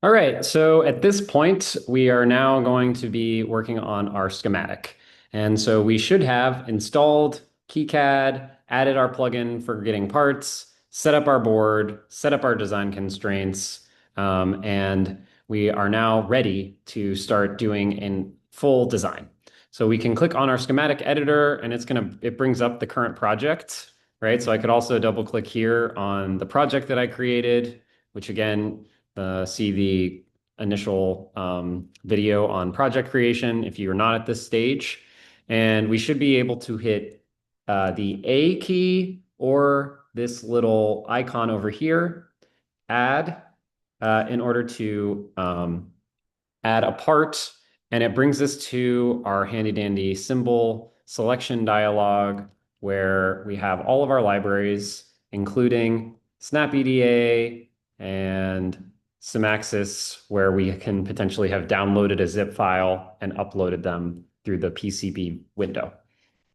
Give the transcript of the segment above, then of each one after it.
All right, so at this point, we are now going to be working on our schematic. And so we should have installed KiCAD, added our plugin for getting parts, set up our board, set up our design constraints, and we are now ready to start doing in full design. So we can click on our schematic editor and it brings up the current project, right? So I could also double click here on the project that I created, which again, see the initial video on project creation if you're not at this stage. And we should be able to hit the A key or this little icon over here, add, in order to add a part. And it brings us to our handy dandy symbol selection dialog where we have all of our libraries, including SnapEDA and Symaxis, where we can potentially have downloaded a zip file and uploaded them through the PCB window.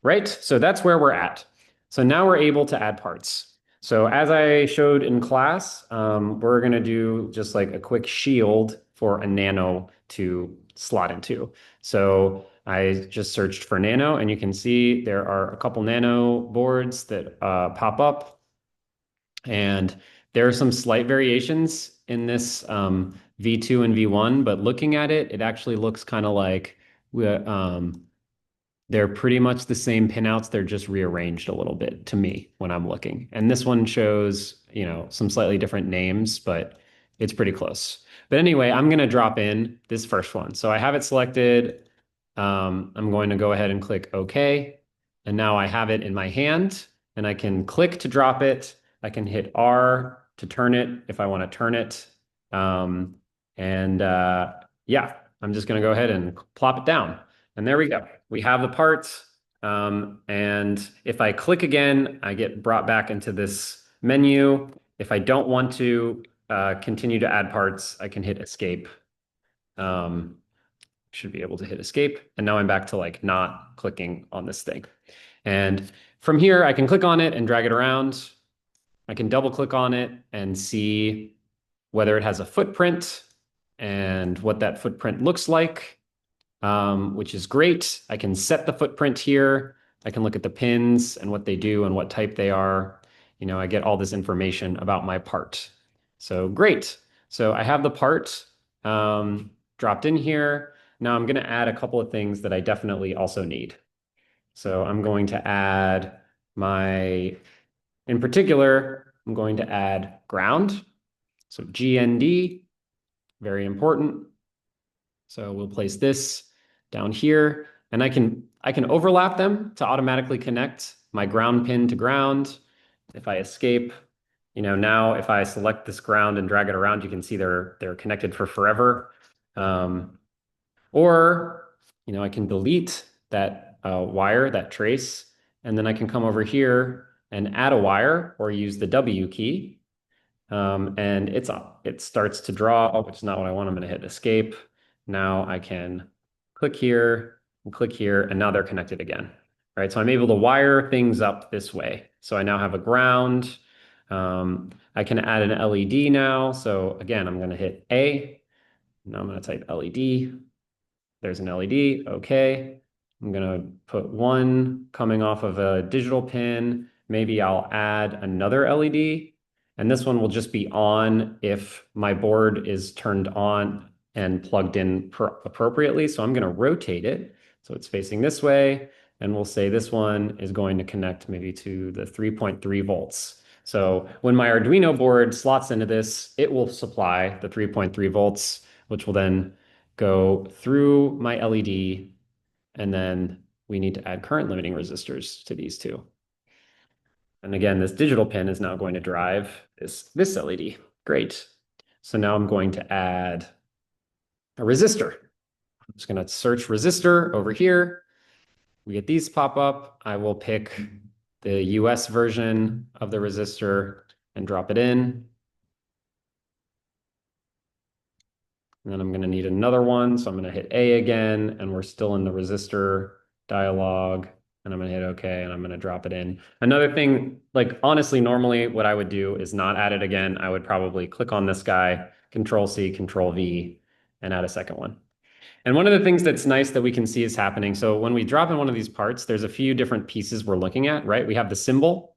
Right? So that's where we're at. So now we're able to add parts. So as I showed in class, we're going to do just like a quick shield for a nano to slot into. So I just searched for nano, and you can see there are a couple nano boards that pop up. And there are some slight variations in this V2 and V1, but looking at it, it actually looks kind of like they're pretty much the same pinouts. They're just rearranged a little bit to me when I'm looking. And this one shows, some slightly different names, but it's pretty close. But anyway, I'm going to drop in this first one. So I have it selected. I'm going to go ahead and click OK. And now I have it in my hand and I can click to drop it. I can hit R to turn it if I want to turn it. And yeah, I'm just going to go ahead and plop it down. And there we go. We have the parts. And if I click again, I get brought back into this menu. If I don't want to continue to add parts, I can hit escape. Should be able to hit escape. And now I'm back to like not clicking on this thing. And from here, I can click on it and drag it around. I can double click on it and see whether it has a footprint and what that footprint looks like, which is great. I can set the footprint here. I can look at the pins and what they do and what type they are. I get all this information about my part. So great. So I have the part dropped in here. Now I'm going to add a couple of things that I definitely also need. So I'm going to add in particular, I'm going to add ground. So GND, very important. So we'll place this down here, and I can overlap them to automatically connect my ground pin to ground. If I escape, now if I select this ground and drag it around, you can see they're connected for forever. Or I can delete that wire, that trace, and then I can come over here and add a wire or use the W key. And it starts to draw, which is not what I want. I'm going to hit escape. Now I can click here and click here, and now they're connected again. Right, so I'm able to wire things up this way. So I now have a ground. I can add an LED now. So again, I'm going to hit A. Now I'm going to type LED. There's an LED. Okay. I'm going to put one coming off of a digital pin. Maybe I'll add another LED. And this one will just be on if my board is turned on and plugged in appropriately. So I'm going to rotate it so it's facing this way. And we'll say this one is going to connect maybe to the 3.3 volts. So when my Arduino board slots into this, it will supply the 3.3 volts, which will then go through my LED. And then we need to add current limiting resistors to these two. And again, this digital pin is now going to drive this LED. Great. So now I'm going to add a resistor. I'm just going to search resistor over here. We get these pop up. I will pick the US version of the resistor and drop it in. And then I'm going to need another one. So I'm going to hit A again, and we're still in the resistor dialog. and I'm gonna hit OK, and I'm gonna drop it in. Another thing, like honestly, normally what I would do is not add it again. I would probably click on this guy, Control C, Control V, and add a second one. And one of the things that's nice that we can see is happening. So when we drop in one of these parts, there's a few different pieces we're looking at, right? We have the symbol.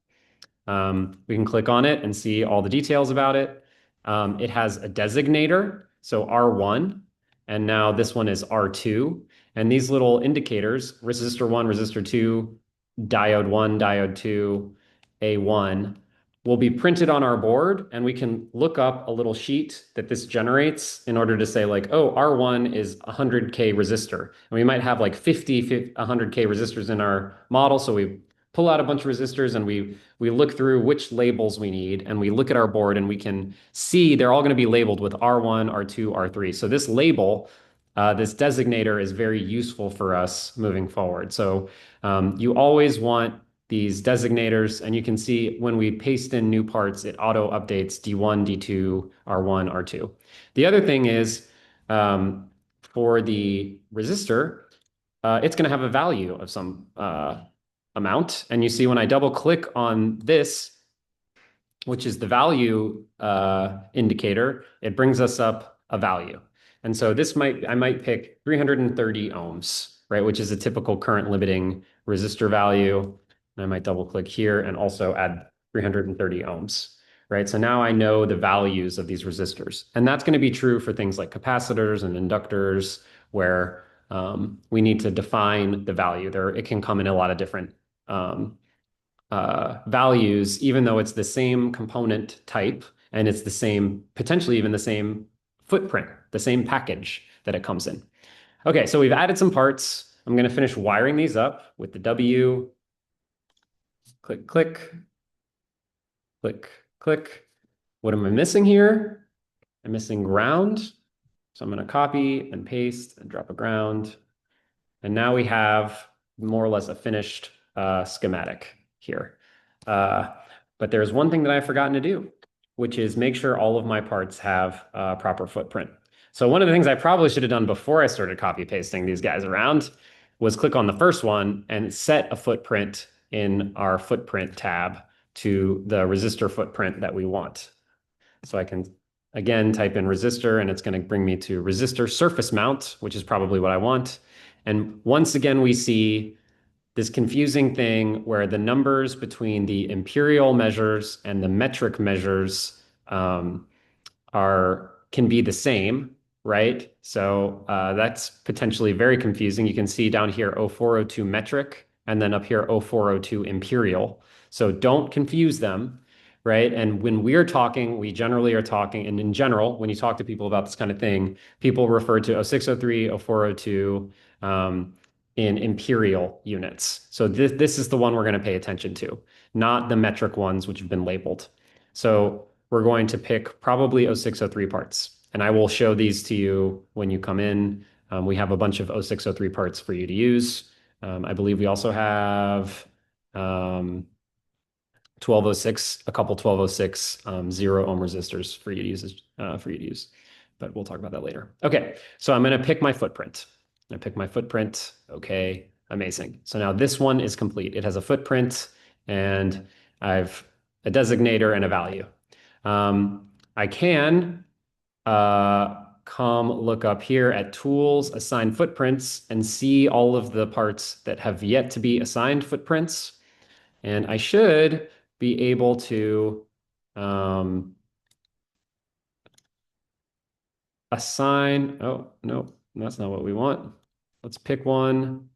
We can click on it and see all the details about it. It has a designator, so R1, and now this one is R2. And these little indicators, resistor 1, resistor 2, diode 1, diode 2, A1, will be printed on our board, and we can look up a little sheet that this generates in order to say like, oh, R1 is 100K resistor. And we might have like 100K resistors in our model, so we pull out a bunch of resistors and we look through which labels we need, and we look at our board and we can see they're all going to be labeled with R1, R2, R3. So this label, this designator is very useful for us moving forward. So you always want these designators, and you can see when we paste in new parts, it auto updates D1, D2, R1, R2. The other thing is for the resistor, it's going to have a value of some amount. And you see when I double click on this, which is the value indicator, it brings us up a value. And so I might pick 330 ohms, right, which is a typical current limiting resistor value. And I might double click here and also add 330 ohms, right? So now I know the values of these resistors. And that's going to be true for things like capacitors and inductors, where we need to define the value. It can come in a lot of different um, values, even though it's the same component type and it's the same, potentially even the same footprint, the same package that it comes in. Okay, so we've added some parts. I'm going to finish wiring these up with the W. Click, click, click, click. What am I missing here? I'm missing ground. So I'm going to copy and paste and drop a ground. And now we have more or less a finished schematic here. But there's one thing that I've forgotten to do, which is make sure all of my parts have a proper footprint. So one of the things I probably should have done before I started copy pasting these guys around was click on the first one and set a footprint in our footprint tab to the resistor footprint that we want. So I can, again, type in resistor, and it's going to bring me to resistor surface mount, which is probably what I want. And once again, we see this confusing thing where the numbers between the imperial measures and the metric measures can be the same, right? So that's potentially very confusing. You can see down here 0402 metric, and then up here 0402 imperial. So don't confuse them, right? And when we're talking, we generally are talking, and in general, when you talk to people about this kind of thing, people refer to 0603, 0402 in imperial units. So this is the one we're going to pay attention to, not the metric ones which have been labeled. So we're going to pick probably 0603 parts. And I will show these to you when you come in. We have a bunch of 0603 parts for you to use. I believe we also have 1206, a couple 1206 zero ohm resistors for you to use. But we'll talk about that later. Okay, so I'm going to pick my footprint. I pick my footprint. Okay, amazing. So now this one is complete. It has a footprint, and I've a designator and a value. I can come look up here at tools, assign footprints, and see all of the parts that have yet to be assigned footprints. And I should be able to assign, oh, no, that's not what we want. Let's pick one,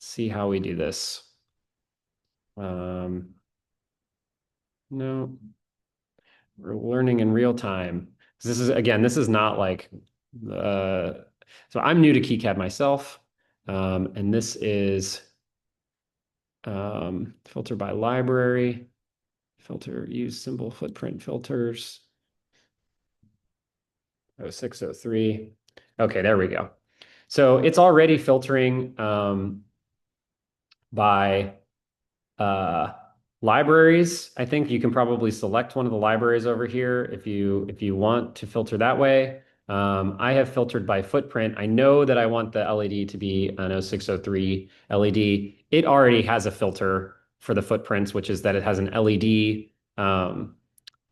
see how we do this. No, we're learning in real time. This is, again, this is not like, so I'm new to KiCAD myself, and this is filter by library, filter, use symbol footprint filters, 0603. Okay, there we go. So it's already filtering by libraries. I think you can probably select one of the libraries over here if you want to filter that way. I have filtered by footprint. I know that I want the LED to be an 0603 LED. It already has a filter for the footprints, which is that it has an LED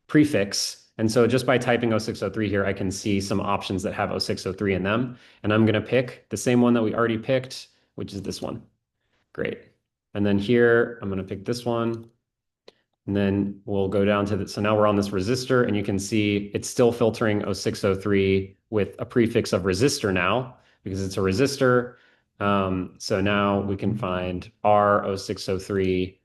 prefix. And so just by typing 0603 here, I can see some options that have 0603 in them. And I'm going to pick the same one that we already picked, which is this one. Great. And then here, I'm going to pick this one. And then we'll go down to so now we're on this resistor, and you can see it's still filtering 0603 with a prefix of resistor now, because it's a resistor. So now we can find R0603,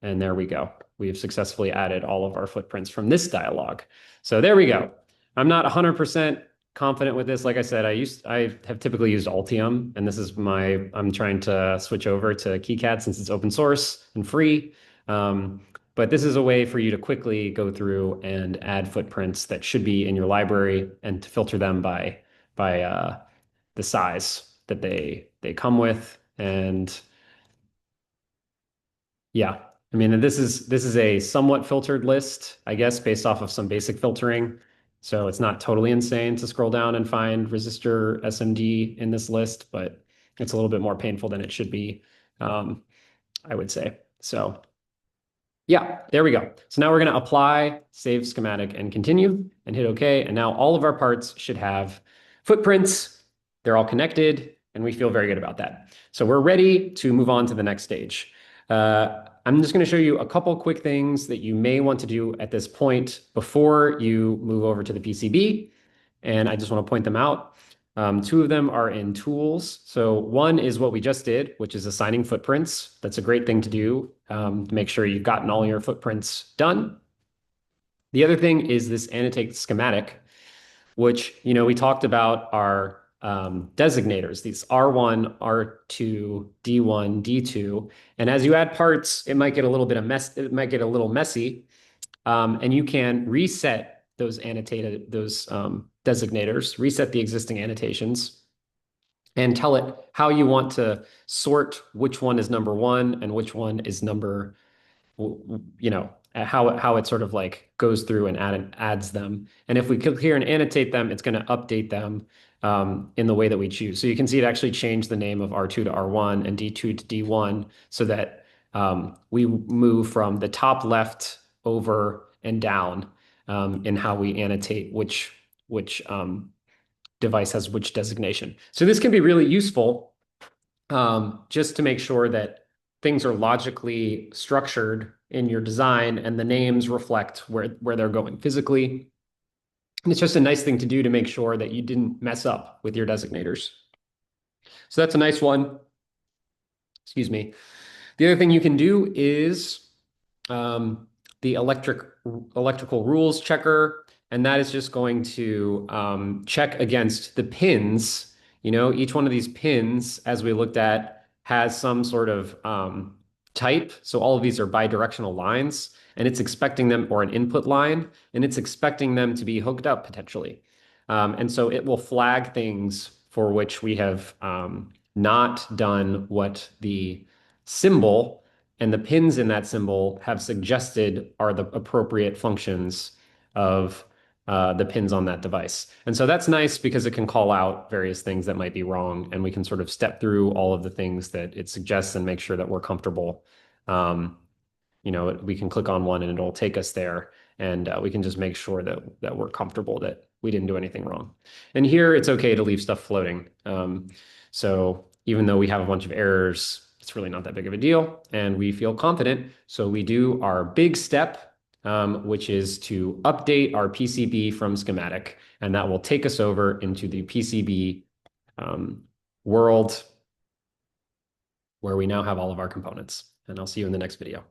and there we go. We have successfully added all of our footprints from this dialog. So there we go. I'm not 100% confident with this. Like I said, I have typically used Altium, and this is I'm trying to switch over to KiCAD since it's open source and free. But this is a way for you to quickly go through and add footprints that should be in your library and to filter them by the size that they come with. And yeah, I mean, this is a somewhat filtered list, I guess, based off of some basic filtering. So it's not totally insane to scroll down and find resistor SMD in this list, but it's a little bit more painful than it should be, I would say. So yeah, there we go. So now we're going to apply, save schematic, and continue, and hit OK. And now all of our parts should have footprints. They're all connected, and we feel very good about that. So we're ready to move on to the next stage. I'm just going to show you a couple quick things that you may want to do at this point before you move over to the PCB. And I just want to point them out. Two of them are in tools. So one is what we just did, which is assigning footprints. That's a great thing to do to make sure you've gotten all your footprints done. The other thing is this annotate schematic, which, we talked about our designators, these R1, R2, D1, D2. And as you add parts, it might get a little bit of mess. It might get a little messy. And you can reset those designators, reset the existing annotations, and tell it how you want to sort which one is number one and which one is number, how it sort of like goes through and adds them. And if we click here and annotate them, it's going to update them in the way that we choose. So you can see it actually changed the name of R2 to R1 and D2 to D1 so that we move from the top left over and down in how we annotate which device has which designation. So this can be really useful just to make sure that things are logically structured in your design and the names reflect where they're going physically. And it's just a nice thing to do to make sure that you didn't mess up with your designators. So that's a nice one. Excuse me. The other thing you can do is the electrical rules checker, and that is just going to check against the pins. Each one of these pins, as we looked at, has some sort of type. So all of these are bidirectional lines, and it's expecting them, or an input line, and it's expecting them to be hooked up potentially. And so it will flag things for which we have not done what the symbol and the pins in that symbol have suggested are the appropriate functions of the pins on that device. And so that's nice because it can call out various things that might be wrong, and we can sort of step through all of the things that it suggests and make sure that we're comfortable. We can click on one and it'll take us there, and we can just make sure that we're comfortable that we didn't do anything wrong. And here it's okay to leave stuff floating. So even though we have a bunch of errors, it's really not that big of a deal, and we feel confident. So we do our big step, which is to update our PCB from schematic, and that will take us over into the PCB world where we now have all of our components. And I'll see you in the next video.